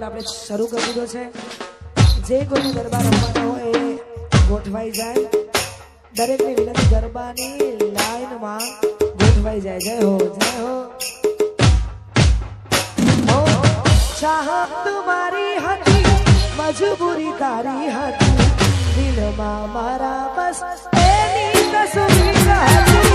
આપણે શરૂ કરી દીધો છે. જે કોઈ ગરબા રમવાનો હોય એ ગોઠવાઈ જાય. દરેકની વિનંતી ગરબાની લાઈનમાં ગોઠવાઈ જાય. જય હો જય હો. ચાહત તુમારી હતી મજબૂરી તારી હતી દિલમાં મારા બસ એની તસવીર હતી.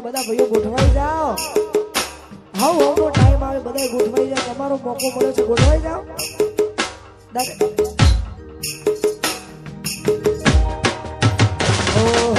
બધા ભાઈઓ ગોઠવાઈ જાઓ. હાઉ હાઉનો ટાઈમ આવે બધા ગોઠવાઈ જાય. તમારો મોકો મળ્યો છે, ગોઠવાઈ જાઓ. Oh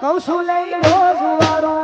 કૌશું લઈ લો જુવારો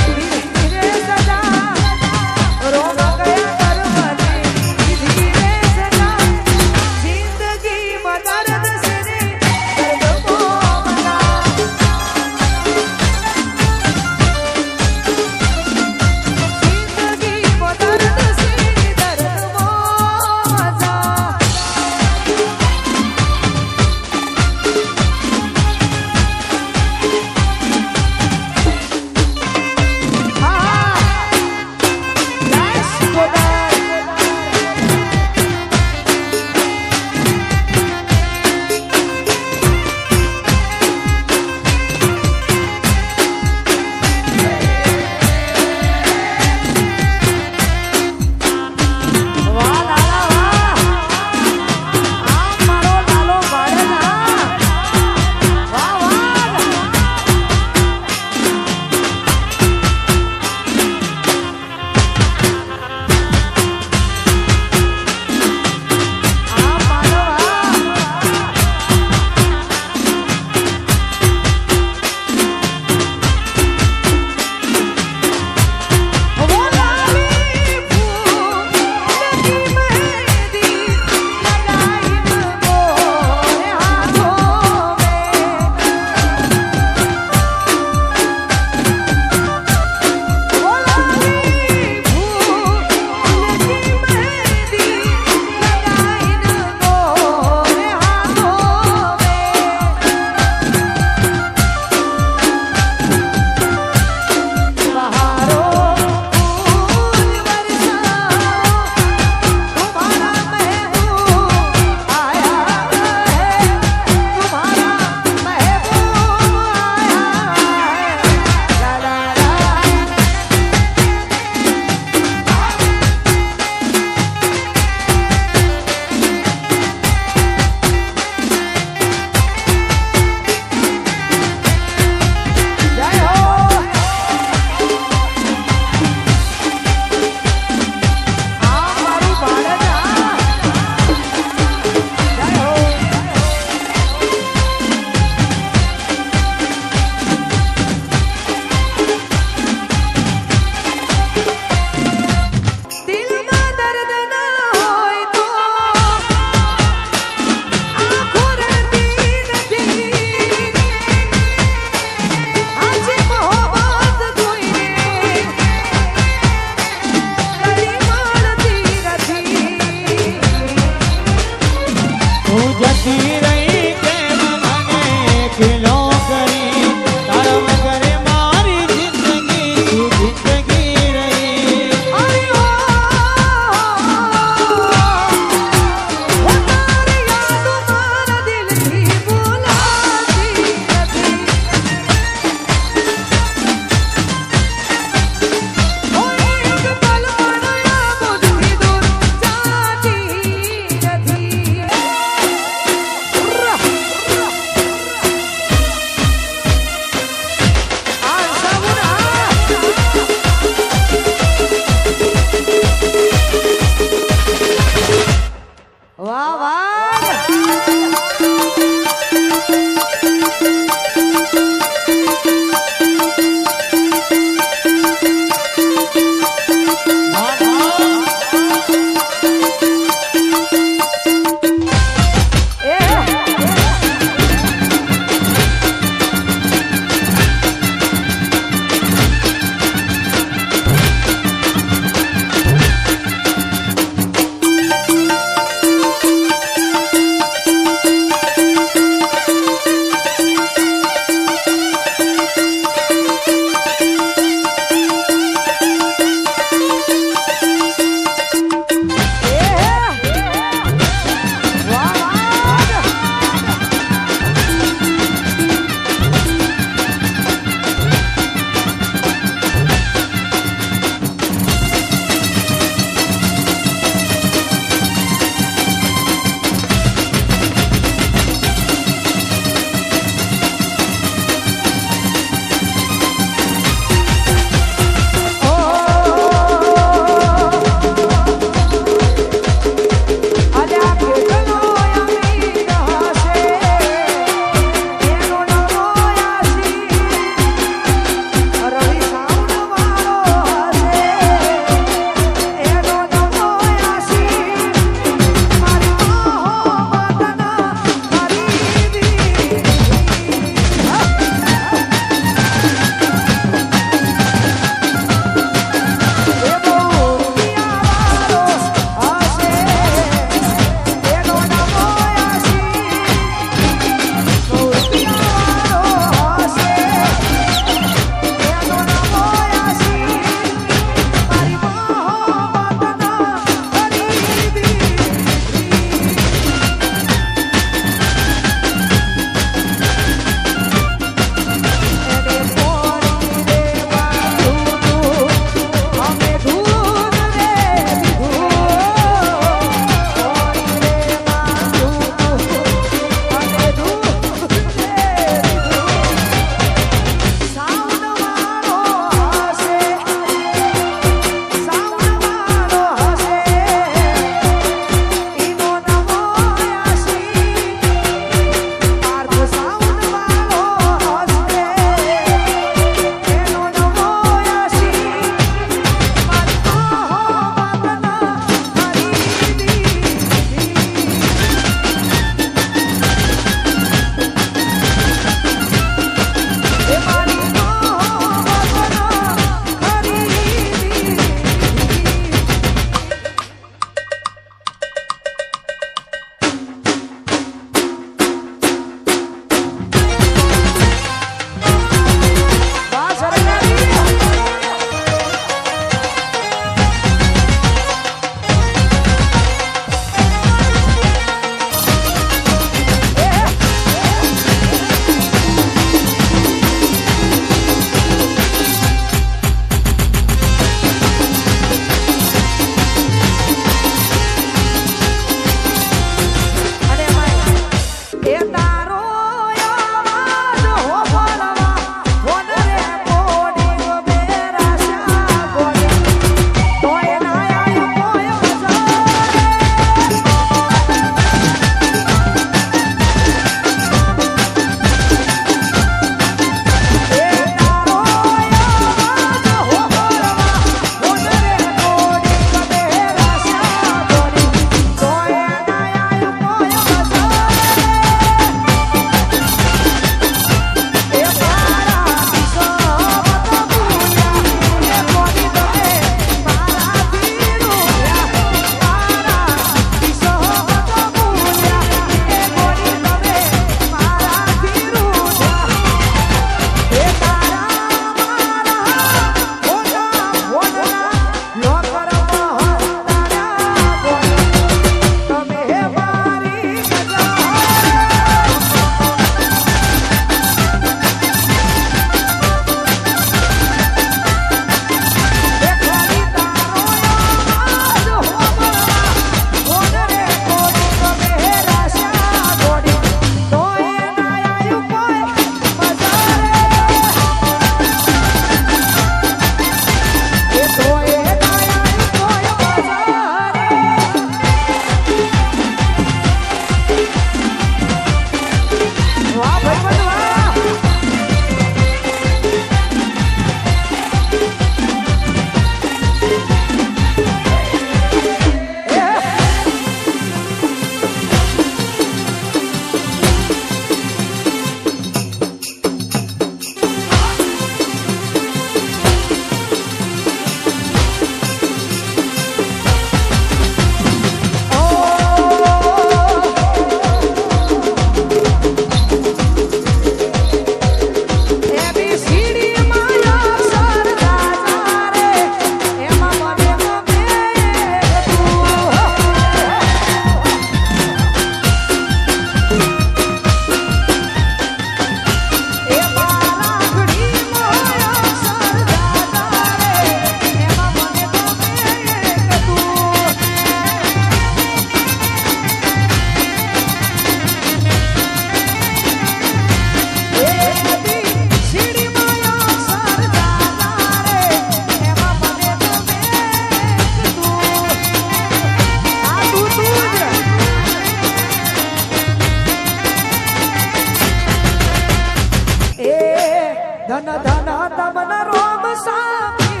ધન ધન તમન રોમ સામી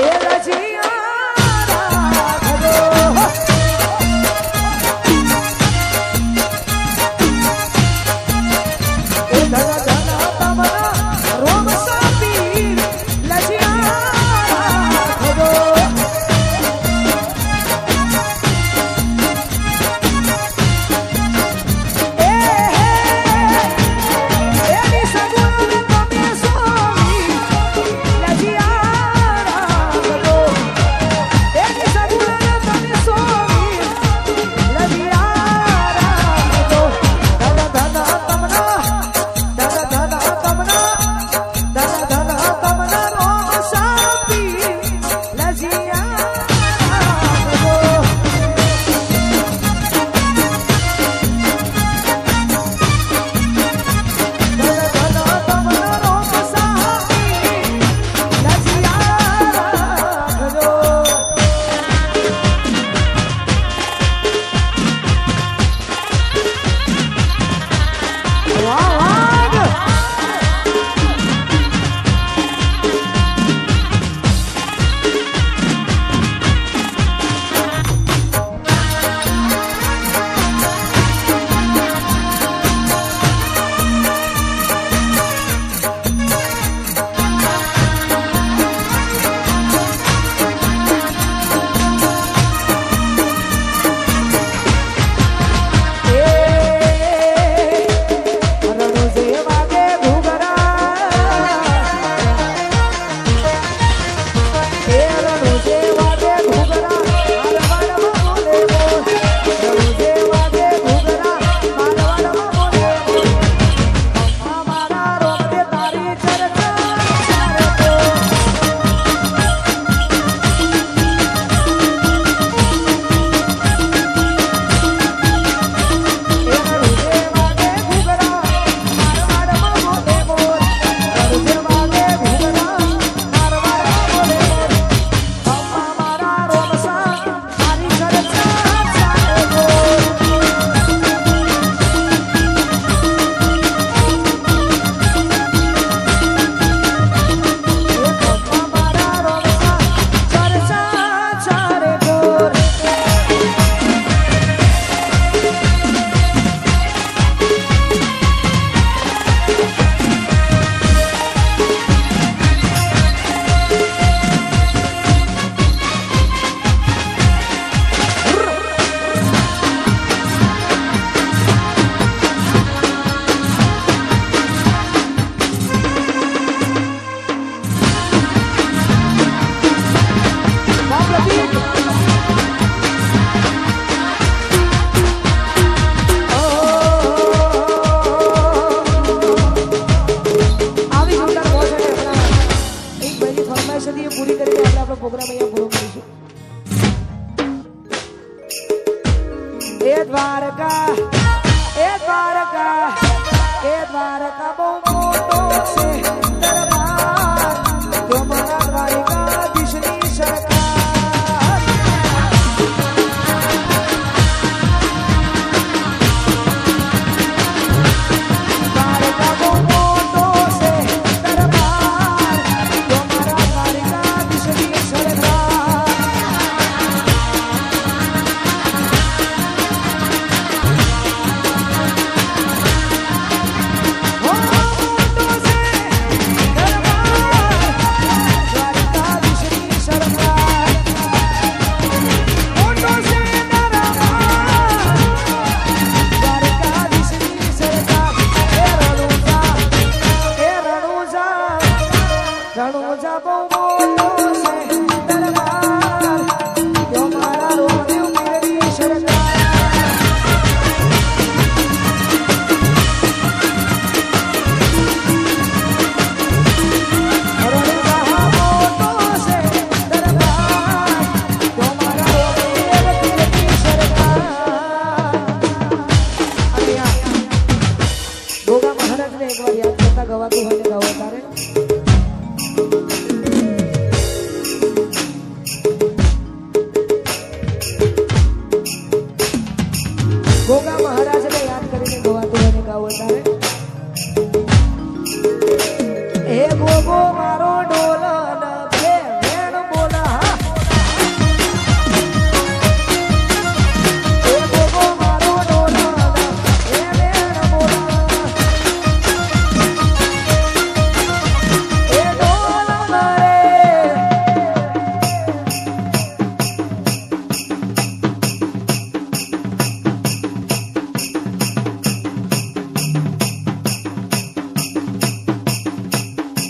એ રજિયા રાખજો એ ધન ધન તમન રોમ સામી રજિયા રાખજો દ્વારકા બહુ મોટો છે દરબાર જો મારા દ્વારકાધીશની સરકાર દ્વારકા બહુ મોટો છે દરબાર જો મારા દ્વારકાધીશની સરકાર રણુજા બહુ મોટો છે દરબાર જો મારા રોદેવ મેરી સરકાર રણુજા મોટો છે દરબાર જો મારા રોદેવ મેરી સરકાર ગોગા મહારાજને એકવાર યાદ કરતા ગવાતું હોય ને ગાવો તારે ગોગો મારો ડોલન બે વેણ બોલા એ ગોગો મારો ડોલન બે વેણ બોલા એ ડોલન રે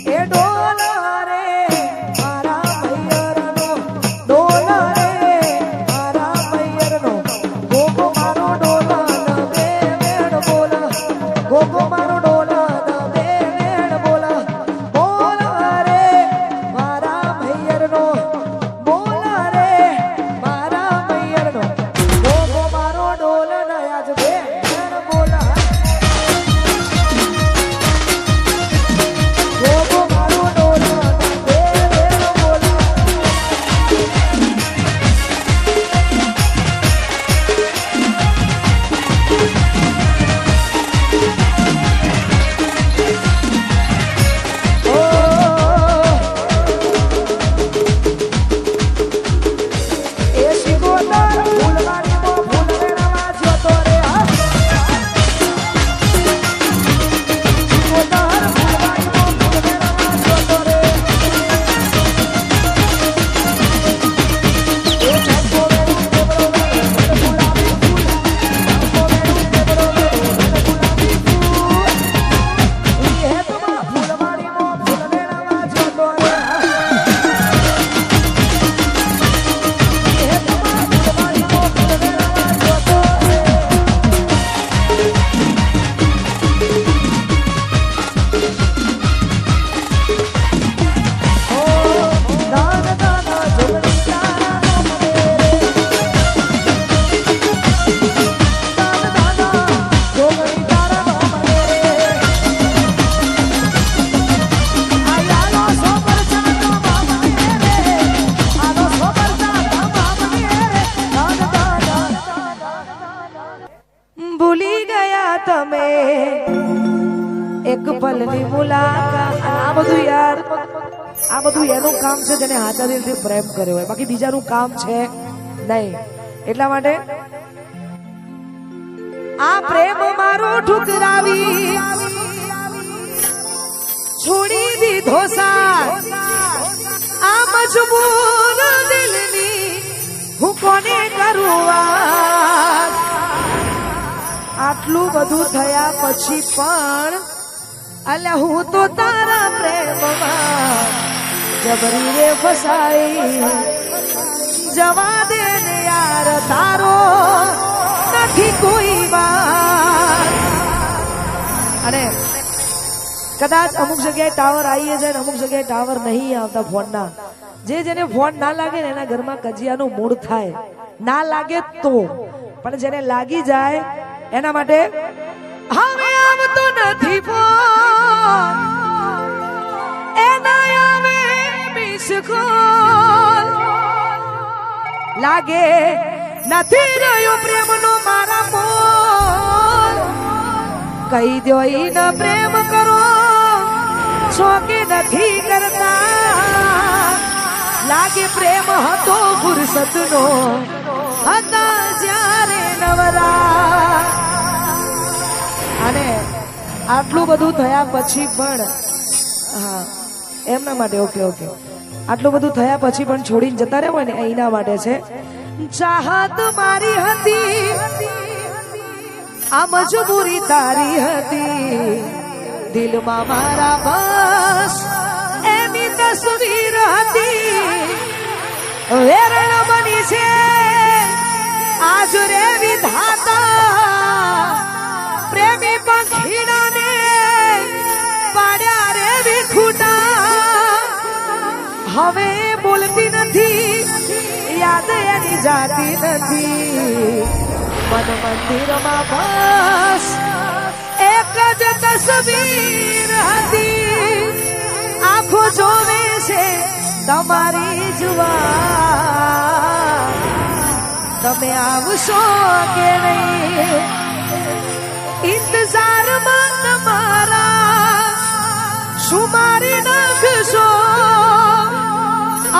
એ ડોલા રે મારા મૈયરનો ડોલા રે મારા મૈયરનો ગોગો મારો ડોલા બે વેણ બોલા ગોગો મારો ડોલા બે વેણ બોલા બોલા રે મારા મૈયરનો બોલા રે મારા મૈયરનો ગોગો મારો ડોલા આજ બે વેણ બોલા ગોગો મારો ડોલા બે વેણ બોલા ઓ એ શિકોતર ફૂલવાડીમાં ફૂલ વેણવા જતો રે શિકોતર ફૂલવાડીમાં ફૂલ વેણવા જતો રે એ ચંપો વેણું કેવડો વેણું ગુલાબી ફૂલ ચંપો વેણું કેવડો વેણું ગુલાબી ફૂલ ઈ હેતમાં ફૂલવાડીમાં ફૂલ વેણવા જતો રે ઈ હેતમાં ફૂલવાડીમાં ફૂલ વેણવા જતો રે ઓ દાન દાન જોગણી તારા નો મને રે દાન દાન જોગણી તારા નો મને રે આયાલો સોબર ચાનો મામા રે આલો સોબર ચાનો મામા રે દાન દાન ભૂલી ગયા તમે એક પલની મુલાકાત આ બધું યાર આ બધું એનું કામ છે જેને હાથા દિલથી પ્રેમ કર્યો હોય બાકી બીજાનું કામ છે નહીં એટલા માટે આ પ્રેમ મારો ઠુકરાવી છોડી દીધો સાથ આ મજબૂર દિલની હું કોને કરું વાત આટલું બધું થયા પછી પણ અલ્યા હું તો તારા પ્રેમમાં જબરી રે ફસાઈ જવા દે ને યાર તારો નથી કોઈ વાત અને કદાચ અમુક જગ્યાએ ટાવર આવીએ છે ને અમુક જગ્યાએ ટાવર નહીં આવતા ફોનના જેને ફોન ના લાગે ને એના ઘરમાં કજિયાનું મૂળ થાય ના લાગે તો પણ જેને લાગી જાય એના માટે હવે આવતો નથી ફોન એના આવે મિસ કોલ લાગે નથી રહ્યો પ્રેમનો મારા મોલ કહી દો ઈન પ્રેમ કરો છો કે નથી કરતા લાગે પ્રેમ હતો ફુરસતનો હતા જ્યારે નવરા અને આટલું બધું થયા પછી પણ હા એમના માટે ઓકે ઓકે આટલું બધું થયા પછી પણ છોડીને જતા રહેવા ને એના માટે છે ચાહત મારી હતી આ મજબૂરી તારી હતી દિલમાં મારા બસ એની તસવીર હતી વેરણ બની છે આજ રે વિધાતા પ્રેમી પંખીડાને પાડ્યા રે વિખુટા હવે બોલતી નથી યાદ એની જાતી નથી મન મંદિરમાં બસ એક જ તસવીર હતી આંખો જોવે છે તમારી જુવા તમે આવશો કે નહીં ઇંતજારમાં તમારા શું મારી નાખશો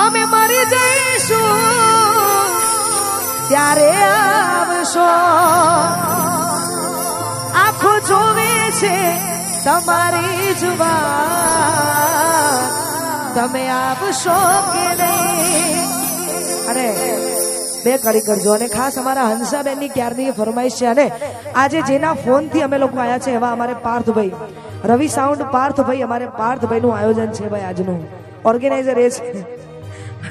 અમે મરી જઈશું ત્યારે આવશો આંખો જોવે છે તમારી જુબાન તમે આવશો કે નહીં અરે બે કડી કરજો અને ખાસ અમારા હંસાબેન ની ક્યારની ફરમાઈશ છે અને આજે જેના ફોન થી અમે લોકો આયા છે એવા અમારે પાર્થભાઈ રવિ સાઉન્ડ પાર્થભાઈ અમારે પાર્થભાઈ નું આયોજન છે ભાઈ આજનું ઓર્ગેનાઇઝર એ છે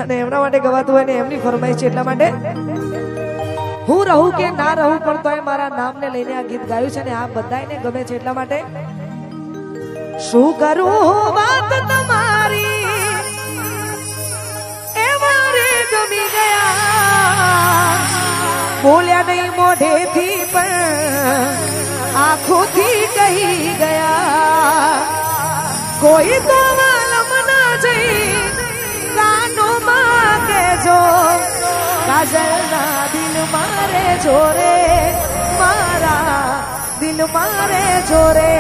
અને એમના માટે ગવાતું હોય ને એમની ફરમાઈશ છે એટલા માટે હું રહું કે ના રહું પણ તોય મારા નામને લઈને આ ગીત ગાયું છે અને આ બધાને ગમે છે એટલા માટે શું કરું વાત તમારી એ મારે ગમી ગયા બોલ્યા નહીં મોઢેથી પણ આંખોથી કહી ગયા કોઈ તો વાલમ ના જઈ કાનો માં કેજો કાજલના દિલ મારે જોરે મારા દિલ મારે જોરે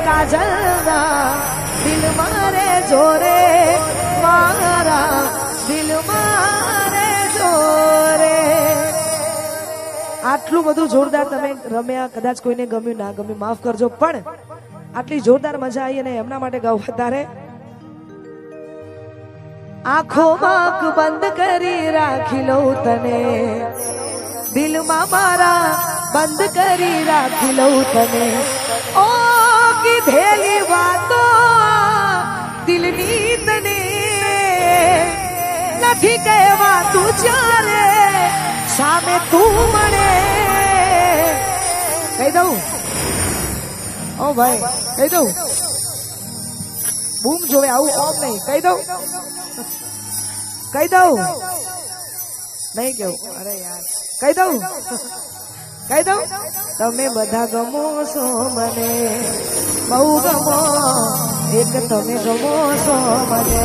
કાજલના દિલ મારે જોરે મારા દિલ મારે જોરે આટલું બધું જોરદાર તમે રમ્યા કદાચ કોઈને ગમ્યું ના ગમ્યું માફ કરજો પણ આટલી જોરદાર મજા આવી અને એમના માટે ગાવ તારે આંખો આંખ બંધ કરી રાખી લઉં તને દિલમાં મારા બંધ કરી રાખી લઉં તને ઓ કીધેલી વાતો દિલની તને નથી કહેવા તું ચાલે સામે તું મળે કહી દઉં ઓ ભાઈ કહી દઉં બૂમ જોવે આવું ઓમ નહીં કહી દઉં કહી દઉં નહીં કેવું અરે યાર કહી દઉં તમે બધા ગમો છો મને બહુ ગમો એક તમે ગમો છો મને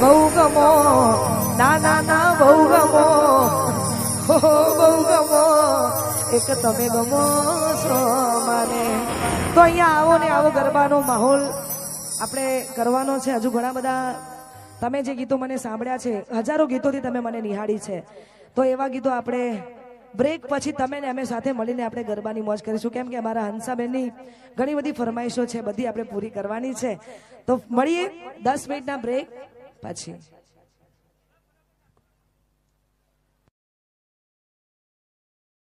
બહુ ગમો ના ના ના બહુ ગમો બહુ ગમો એક તમે ગમો છો મને તો અહીંયા આવો ને આવો ગરબાનો માહોલ આપણે કરવાનો છે હજુ ઘણા બધા તમે જે ગીતો મને સાંભળ્યા છે હજારો ગીતોથી તમે મને નિહાળી છે તો એવા ગીતો આપણે બ્રેક પછી તમે ને અમે સાથે મળીને આપણે ગરબાની મોજ કરીશું કેમ કે અમારા હંસાબેનની ઘણી બધી ફરમાઈશો છે બધી આપણે પૂરી કરવાની છે તો મળીએ 10 મિનિટના બ્રેક પછી